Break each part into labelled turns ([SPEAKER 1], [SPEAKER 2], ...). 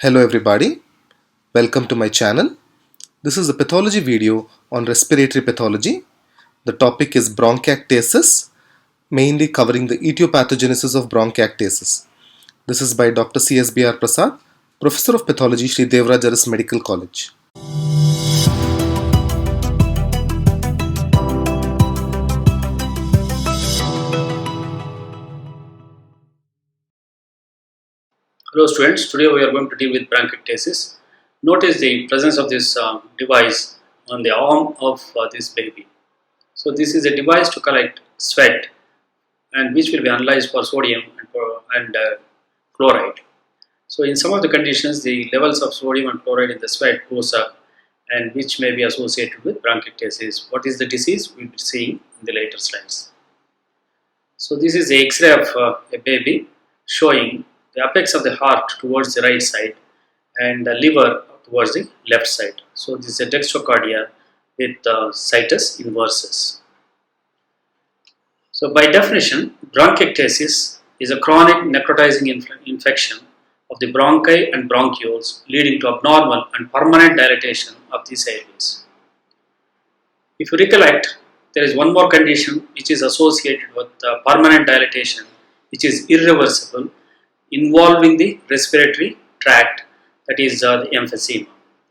[SPEAKER 1] Hello everybody, welcome to my channel. This is a pathology video on respiratory pathology. The topic is bronchiectasis, mainly covering the etiopathogenesis of bronchiectasis. This is by Dr. C.S.B.R. Prasad, Professor of Pathology, Sri Devaraja's Medical College.
[SPEAKER 2] Hello students, today we are going to deal with bronchiectasis. Notice the presence of this device on the arm of this baby. So this is a device to collect sweat and which will be analyzed for sodium and chloride. So in some of the conditions the levels of sodium and chloride in the sweat goes up and which may be associated with bronchiectasis. What is the disease? We will be seeing in the later slides. So this is the X-ray of a baby showing the apex of the heart towards the right side and the liver towards the left side. So this is a dextrocardia with situs inversus. So by definition, bronchiectasis is a chronic necrotizing infection of the bronchi and bronchioles leading to abnormal and permanent dilatation of these airways. If you recollect, there is one more condition which is associated with permanent dilatation, which is irreversible, involving the respiratory tract, that is the emphysema.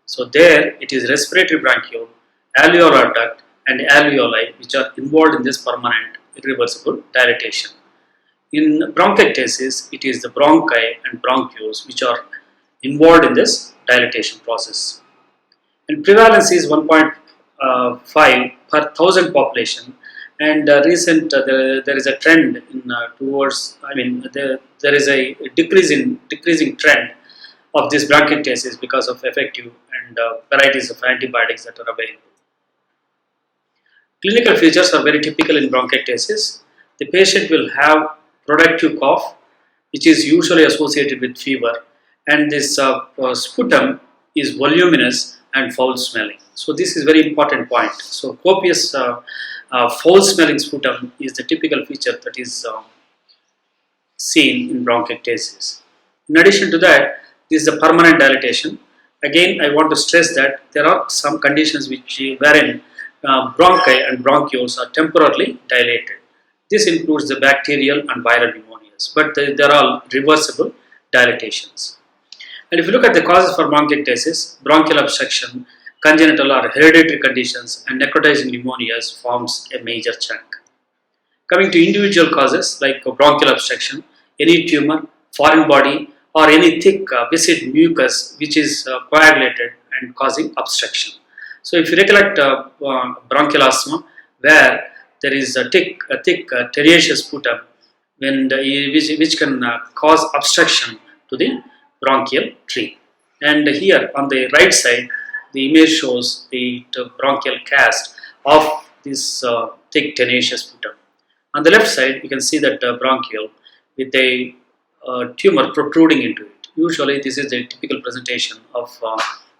[SPEAKER 2] So there it is respiratory bronchiole, alveolar duct and alveoli which are involved in this permanent irreversible dilatation. In bronchiectasis, it is the bronchi and bronchioles which are involved in this dilatation process. And prevalence is 1.5 per 1000 population, and there is a trend in towards, there is a decreasing trend of this bronchiectasis because of effective and varieties of antibiotics that are available. Clinical features are very typical in bronchiectasis. The patient will have productive cough, which is usually associated with fever, and this sputum is voluminous and foul smelling. So this is very important point. So copious foul smelling sputum is the typical feature that is seen in bronchiectasis. In addition to that, this is the permanent dilatation. Again, I want to stress that there are some conditions wherein bronchi and bronchioles are temporarily dilated. This includes the bacterial and viral pneumonias, but they are all reversible dilatations. And if you look at the causes for bronchiectasis, bronchial obstruction, congenital or hereditary conditions, and necrotizing pneumonias forms a major chunk. Coming to individual causes like bronchial obstruction, any tumor, foreign body, or any thick viscid mucus which is coagulated and causing obstruction. So if you recollect bronchial asthma, where there is a thick tertiary sputum which can cause obstruction to the bronchial tree. And here on the right side, the image shows the bronchial cast of this thick tenacious sputum. On the left side, you can see that bronchiole with a tumor protruding into it. Usually, this is the typical presentation of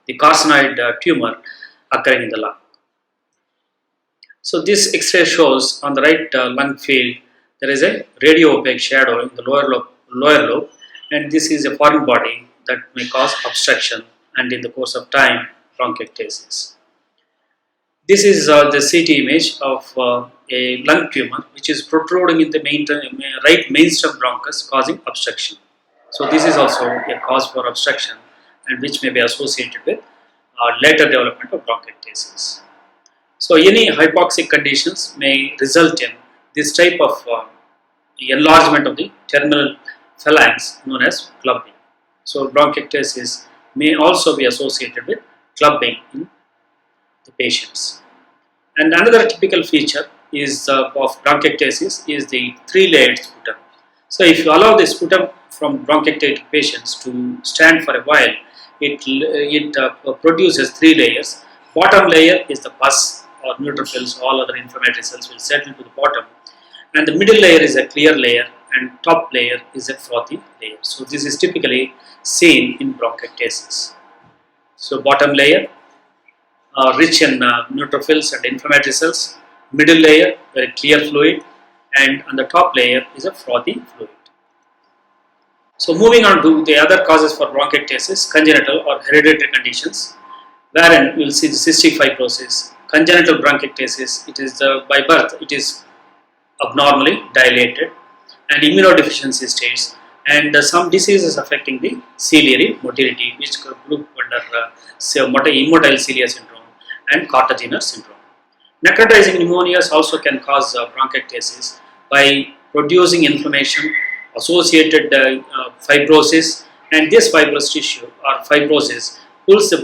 [SPEAKER 2] the carcinoid tumor occurring in the lung. So this X-ray shows on the right lung field there is a radio-opaque shadow in the lower lobe, and this is a foreign body that may cause obstruction and in the course of time bronchiectasis. This is the CT image of a lung tumor which is protruding in the right mainstem bronchus causing obstruction. So this is also a cause for obstruction and which may be associated with later development of bronchiectasis. So any hypoxic conditions may result in this type of enlargement of the terminal phalanx known as clubbing. So bronchiectasis may also be associated with clubbing in the patients. And another typical feature is of bronchiectasis is the three-layered sputum. So if you allow the sputum from bronchiectatic patients to stand for a while, it produces three layers. Bottom layer is the pus or neutrophils, all other inflammatory cells will settle to the bottom, and the middle layer is a clear layer and top layer is a frothy layer. So this is typically seen in bronchiectasis. So bottom layer rich in neutrophils and inflammatory cells, middle layer very clear fluid, and on the top layer is a frothy fluid. So moving on to the other causes for bronchiectasis, congenital or hereditary conditions, wherein you will see the cystic fibrosis. Congenital bronchiectasis, it is by birth, it is abnormally dilated and immunodeficiency states, and some diseases affecting the ciliary motility, which group under immotile cilia syndrome and cartaginer syndrome. Necrotizing pneumonias also can cause bronchiectasis by producing inflammation, associated fibrosis, and this fibrous tissue or fibrosis pulls the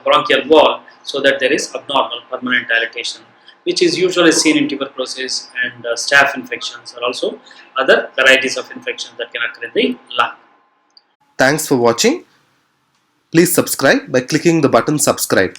[SPEAKER 2] bronchial wall so that there is abnormal permanent dilatation, which is usually seen in tuberculosis and staph infections, or also other varieties of infections that can occur in the lung.
[SPEAKER 1] Thanks for watching. Please subscribe by clicking the button subscribe.